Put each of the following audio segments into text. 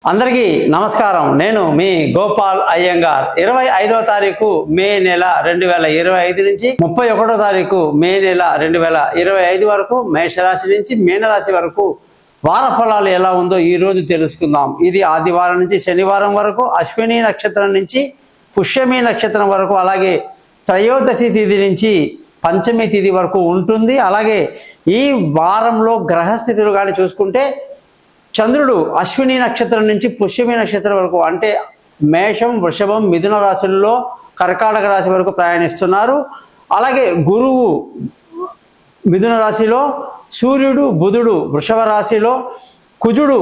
అందరికీ నమస్కారం. నేను మీ గోపాల్ అయ్యంగార్. 25వ తారీఖు మే నెల 2025 నుంచి 31వ తారీఖు మే నెల 2025 వరకు మేషరాశి నుంచి మీనరాశి వరకు వార ఫలాలు ఎలా ఉందో ఈ రోజు తెలుసుకుందాం. ఇది ఆదివారం నుంచి శనివారం వరకు, అశ్విని నక్షత్రం నుంచి పుష్యమి నక్షత్రం వరకు, అలాగే త్రయోదశి తిథి నుంచి పంచమి తిథి వరకు ఉంటుంది. అలాగే ఈ వారంలో గ్రహస్థితులు కానీ చూసుకుంటే చంద్రుడు అశ్విని నక్షత్రం నుంచి పుష్యమి నక్షత్రం వరకు, అంటే మేషం, వృషభం, మిథున రాశుల్లో కర్కాటక రాశి వరకు ప్రయాణిస్తున్నారు. అలాగే గురువు మిథున రాశిలో, సూర్యుడు బుధుడు వృషభ రాశిలో, కుజుడు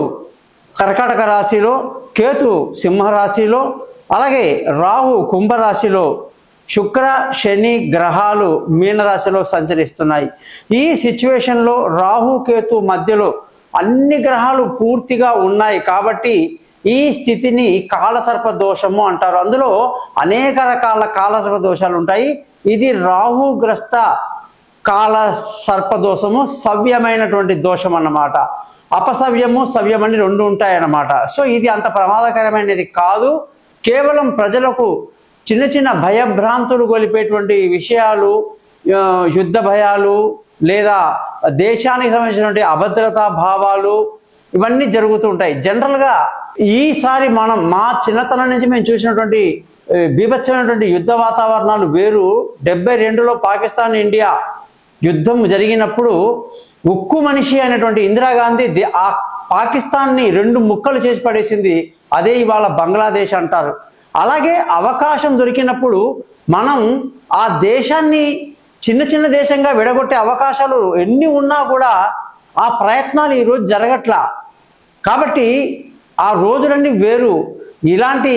కర్కాటక రాశిలో, కేతు సింహరాశిలో, అలాగే రాహు కుంభరాశిలో, శుక్ర శని గ్రహాలు మీనరాశిలో సంచరిస్తున్నాయి. ఈ సిచ్యువేషన్లో రాహు కేతు మధ్యలో అన్ని గ్రహాలు పూర్తిగా ఉన్నాయి కాబట్టి ఈ స్థితిని కాలసర్ప దోషము అంటారు. అందులో అనేక రకాల కాలసర్ప దోషాలు ఉంటాయి. ఇది రాహుగ్రస్త కాల సర్పదోషము, సవ్యమైనటువంటి దోషం అన్నమాట. అపసవ్యము సవ్యమని రెండు ఉంటాయన్నమాట. సో ఇది అంత ప్రమాదకరమైనది కాదు. కేవలం ప్రజలకు చిన్న చిన్న భయభ్రాంతులు గొలిపేటువంటి విషయాలు, యుద్ధ భయాలు లేదా దేశానికి సంబంధించినటువంటి అభద్రతా భావాలు ఇవన్నీ జరుగుతూ ఉంటాయి. జనరల్గా ఈసారి మా చిన్నతనం నుంచి మేము చూసినటువంటి బీభత్సమైనటువంటి యుద్ధ వాతావరణాలు వేరు. 72లో పాకిస్తాన్ ఇండియా యుద్ధం జరిగినప్పుడు ఉక్కు మనిషి అయినటువంటి ఇందిరాగాంధీ ఆ పాకిస్తాన్ని 2 ముక్కలు చేసి పడేసింది. అదే ఇవాళ బంగ్లాదేశ్ అంటారు. అలాగే అవకాశం దొరికినప్పుడు మనం ఆ దేశాన్ని చిన్న చిన్న దేశంగా విడగొట్టే అవకాశాలు ఎన్ని ఉన్నా కూడా ఆ ప్రయత్నాలు ఈరోజు జరగట్లా. కాబట్టి ఆ రోజులన్నీ వేరు. ఇలాంటి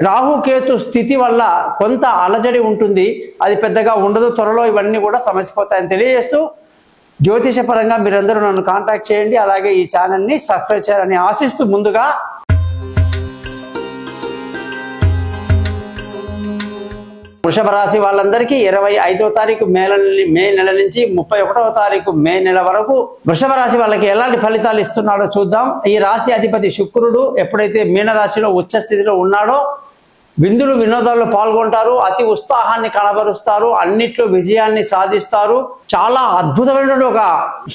రాహుకేతు స్థితి వల్ల కొంత అలజడి ఉంటుంది. అది పెద్దగా ఉండదు. త్వరలో ఇవన్నీ కూడా సమసిపోతాయని తెలియజేస్తూ, జ్యోతిషపరంగా మీరందరూ నన్ను కాంటాక్ట్ చేయండి. అలాగే ఈ ఛానల్ని సబ్స్క్రైబ్ చేయాలని ఆశిస్తూ ముందుగా వృషభ రాశి వాళ్ళందరికీ 25వ తారీఖు మే నెల నుంచి 31వ తారీఖు మే నెల వరకు వృషభ రాశి వాళ్ళకి ఎలాంటి ఫలితాలు ఇస్తున్నాడో చూద్దాం. ఈ రాశి అధిపతి శుక్రుడు ఎప్పుడైతే మీనరాశిలో ఉచ్చ స్థితిలో ఉన్నాడో విందులు వినోదాల్లో పాల్గొంటారు, అతి ఉత్సాహాన్ని కనబరుస్తారు, అన్నిట్లో విజయాన్ని సాధిస్తారు. చాలా అద్భుతమైనటువంటి ఒక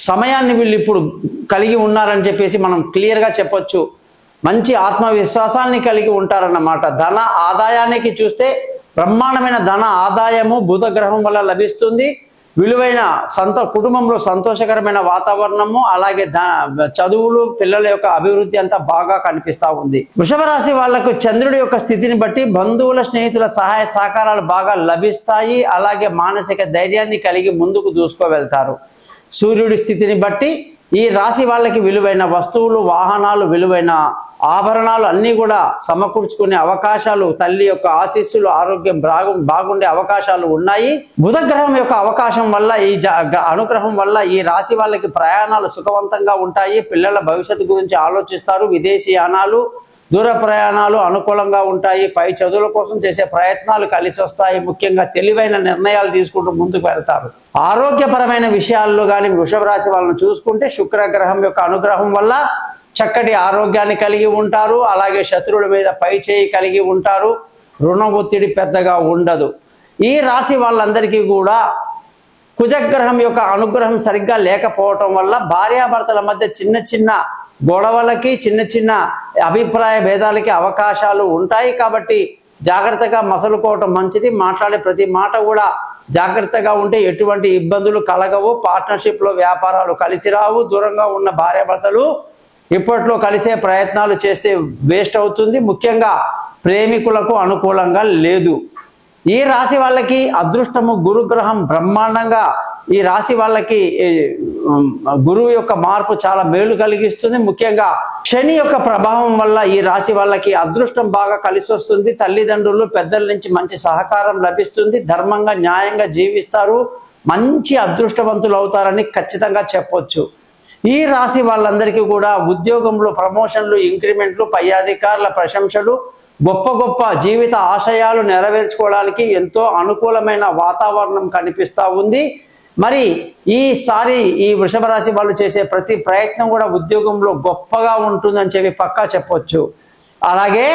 సమయాన్ని వీళ్ళు ఇప్పుడు కలిగి ఉన్నారని చెప్పేసి మనం క్లియర్గా చెప్పొచ్చు. మంచి ఆత్మవిశ్వాసాన్ని కలిగి ఉంటారన్నమాట. ధన ఆదాయానికి చూస్తే బ్రహ్మాండమైన ధన ఆదాయము బుధ గ్రహం వల్ల లభిస్తుంది. విలువైన కుటుంబంలో సంతోషకరమైన వాతావరణము, అలాగే చదువులు, పిల్లల యొక్క అభివృద్ధి అంతా బాగా కనిపిస్తూ ఉంది. వృషభ రాశి వాళ్లకు చంద్రుడి యొక్క స్థితిని బట్టి బంధువుల, స్నేహితుల సహాయ సహకారాలు బాగా లభిస్తాయి. అలాగే మానసిక ధైర్యాన్ని కలిగి ముందుకు దూసుకువెళ్తారు. సూర్యుడి స్థితిని బట్టి ఈ రాశి వాళ్ళకి విలువైన వస్తువులు, వాహనాలు, విలువైన ఆభరణాలు అన్నీ కూడా సమకూర్చుకునే అవకాశాలు, తల్లి యొక్క ఆశీస్సులు, ఆరోగ్యం బాగుండే అవకాశాలు ఉన్నాయి. బుధ గ్రహం యొక్క అవకాశం వల్ల, ఈ అనుగ్రహం వల్ల ఈ రాశి వాళ్ళకి ప్రయాణాలు సుఖవంతంగా ఉంటాయి. పిల్లల భవిష్యత్తు గురించి ఆలోచిస్తారు. విదేశీయానాలు, దూర ప్రయాణాలు అనుకూలంగా ఉంటాయి. పై చదువుల కోసం చేసే ప్రయత్నాలు కలిసి వస్తాయి. ముఖ్యంగా తెలివైన నిర్ణయాలు తీసుకుంటూ ముందుకు వెళ్తారు. ఆరోగ్యపరమైన విషయాల్లో కానీ వృషభ రాశి వాళ్ళని చూసుకుంటే శుక్రగ్రహం యొక్క అనుగ్రహం వల్ల చక్కటి ఆరోగ్యాన్ని కలిగి ఉంటారు. అలాగే శత్రువుల మీద పై చేయి కలిగి ఉంటారు. రుణ ఒత్తిడి పెద్దగా ఉండదు. ఈ రాశి వాళ్ళందరికీ కూడా కుజగ్రహం యొక్క అనుగ్రహం సరిగ్గా లేకపోవటం వల్ల భార్యాభర్తల మధ్య చిన్న చిన్న గొడవలకి, చిన్న చిన్న అభిప్రాయ భేదాలకి అవకాశాలు ఉంటాయి. కాబట్టి జాగ్రత్తగా మసలుకోవటం మంచిది. మాట్లాడే ప్రతి మాట కూడా జాగ్రత్తగా ఉంటే ఎటువంటి ఇబ్బందులు కలగవు. పార్ట్నర్షిప్లో వ్యాపారాలు కలిసి రావు. దూరంగా ఉన్న భార్యాభర్తలు ఇప్పట్లో కలిసే ప్రయత్నాలు చేస్తే వేస్ట్ అవుతుంది. ముఖ్యంగా ప్రేమికులకు అనుకూలంగా లేదు. ఈ రాశి వాళ్ళకి అదృష్టము గురుగ్రహం బ్రహ్మాండంగా ఈ రాశి వాళ్ళకి గురువు యొక్క మార్పు చాలా మేలు కలిగిస్తుంది. ముఖ్యంగా శని యొక్క ప్రభావం వల్ల ఈ రాశి వాళ్ళకి అదృష్టం బాగా కలిసి వస్తుంది. తల్లిదండ్రులు, పెద్దల నుంచి మంచి సహకారం లభిస్తుంది. ధర్మంగా, న్యాయంగా జీవిస్తారు. మంచి అదృష్టవంతులు అవుతారని ఖచ్చితంగా చెప్పొచ్చు. ఈ రాశి వాళ్ళందరికీ కూడా ఉద్యోగంలో ప్రమోషన్లు, ఇంక్రిమెంట్లు, పై అధికారుల ప్రశంసలు, గొప్ప గొప్ప జీవిత ఆశయాలు నెరవేర్చుకోవడానికి ఎంతో అనుకూలమైన వాతావరణం కనిపిస్తూ ఉంది. మరి ఈసారి ఈ వృషభ రాశి వాళ్ళు చేసే ప్రతి ప్రయత్నం కూడా ఉద్యోగంలో గొప్పగా ఉంటుందని చెప్పి పక్కా చెప్పొచ్చు. అలాగే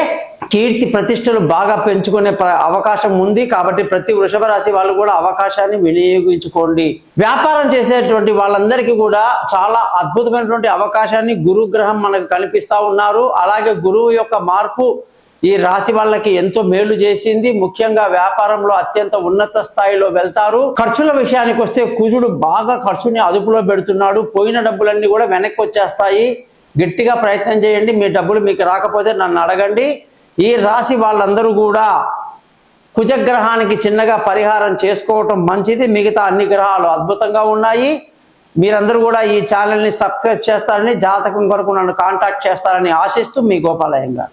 కీర్తి ప్రతిష్టలు బాగా పెంచుకునే అవకాశం ఉంది. కాబట్టి ప్రతి వృషభ రాశి వాళ్ళు కూడా అవకాశాన్ని వినియోగించుకోండి. వ్యాపారం చేసేటువంటి వాళ్ళందరికీ కూడా చాలా అద్భుతమైనటువంటి అవకాశాన్ని గురుగ్రహం మనకు కల్పిస్తా ఉన్నారు. అలాగే గురువు యొక్క మార్పు ఈ రాశి వాళ్ళకి ఎంతో మేలు చేసింది. ముఖ్యంగా వ్యాపారంలో అత్యంత ఉన్నత స్థాయిలో వెళ్తారు. ఖర్చుల విషయానికి వస్తే కుజుడు బాగా ఖర్చుని అదుపులో పెడుతున్నాడు. పోయిన డబ్బులన్నీ కూడా వెనక్కి వచ్చేస్తాయి. గట్టిగా ప్రయత్నం చేయండి. మీ డబ్బులు మీకు రాకపోతే నన్ను అడగండి. ఈ రాశి వాళ్ళందరూ కూడా కుజగ్రహానికి చిన్నగా పరిహారం చేసుకోవటం మంచిది. మిగతా అన్ని గ్రహాలు అద్భుతంగా ఉన్నాయి. మీరందరూ కూడా ఈ ఛానల్ని సబ్స్క్రైబ్ చేస్తారని, జాతకం కొరకు నన్ను కాంటాక్ట్ చేస్తారని ఆశిస్తూ మీ గోపాలయ్య గారు.